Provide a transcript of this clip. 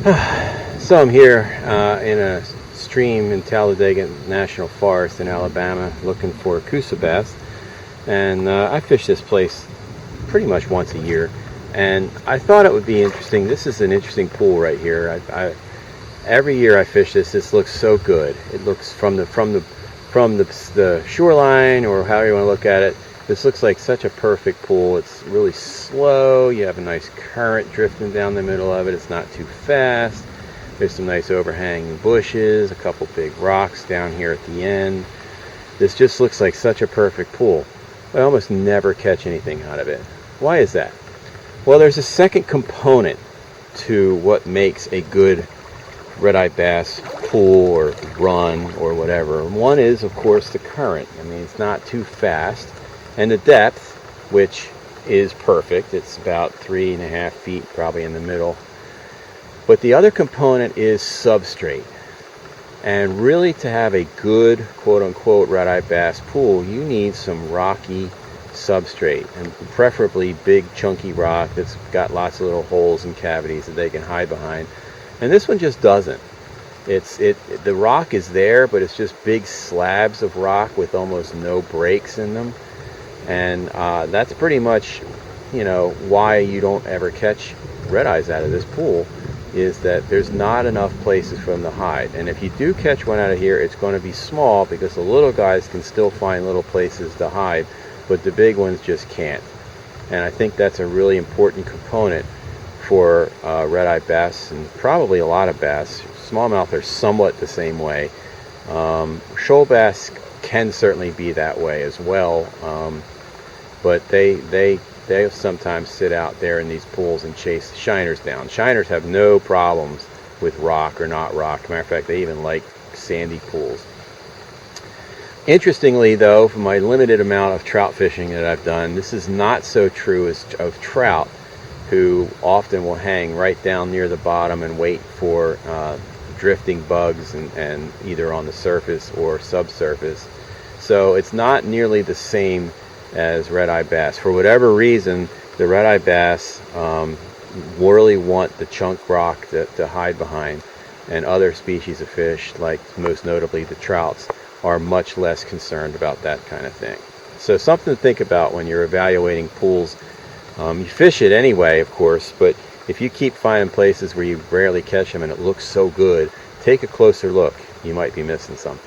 So I'm here in a stream in Talladega National Forest in Alabama looking for Coosa Bass, and I fish this place pretty much once a year, and I thought it would be interesting. This is an interesting pool right here. Every year I fish this. This looks so good. It looks from the shoreline, or however you want to look at it. This looks like such a perfect pool. It's really slow. You have a nice current drifting down the middle of it. It's not too fast. There's some nice overhanging bushes, a couple big rocks down here at the end. This just looks like such a perfect pool. I almost never catch anything out of it. Why is that? Well, there's a second component to what makes a good red-eye bass pool or run or whatever. One is, of course, the current. I mean, it's not too fast. And the depth, which is perfect. It's about 3.5 feet, probably in the middle. But the other component is substrate. And really, to have a good quote-unquote red-eye bass pool, you need some rocky substrate, and preferably big chunky rock that's got lots of little holes and cavities that they can hide behind. And this one just doesn't. The rock is there, but it's just big slabs of rock with almost no breaks in them. And that's pretty much, why you don't ever catch red eyes out of this pool, is that there's not enough places for them to hide. And if you do catch one out of here, it's going to be small, because the little guys can still find little places to hide, but the big ones just can't. And I think that's a really important component for red-eye bass, and probably a lot of bass. Smallmouth are somewhat the same way. Shoal bass can certainly be that way as well, but they sometimes sit out there in these pools and chase shiners down. Shiners have no problems with rock or not rock. Matter of fact, they even like sandy pools. Interestingly, though, from my limited amount of trout fishing that I've done, this is not so true of trout, who often will hang right down near the bottom and wait for drifting bugs, and either on the surface or subsurface. So it's not nearly the same as red-eye bass. For whatever reason, the red-eye bass really want the chunk rock to hide behind, and other species of fish, like most notably the trouts, are much less concerned about that kind of thing. So something to think about when you're evaluating pools. You fish it anyway, of course, but if you keep finding places where you rarely catch them and it looks so good, take a closer look. You might be missing something.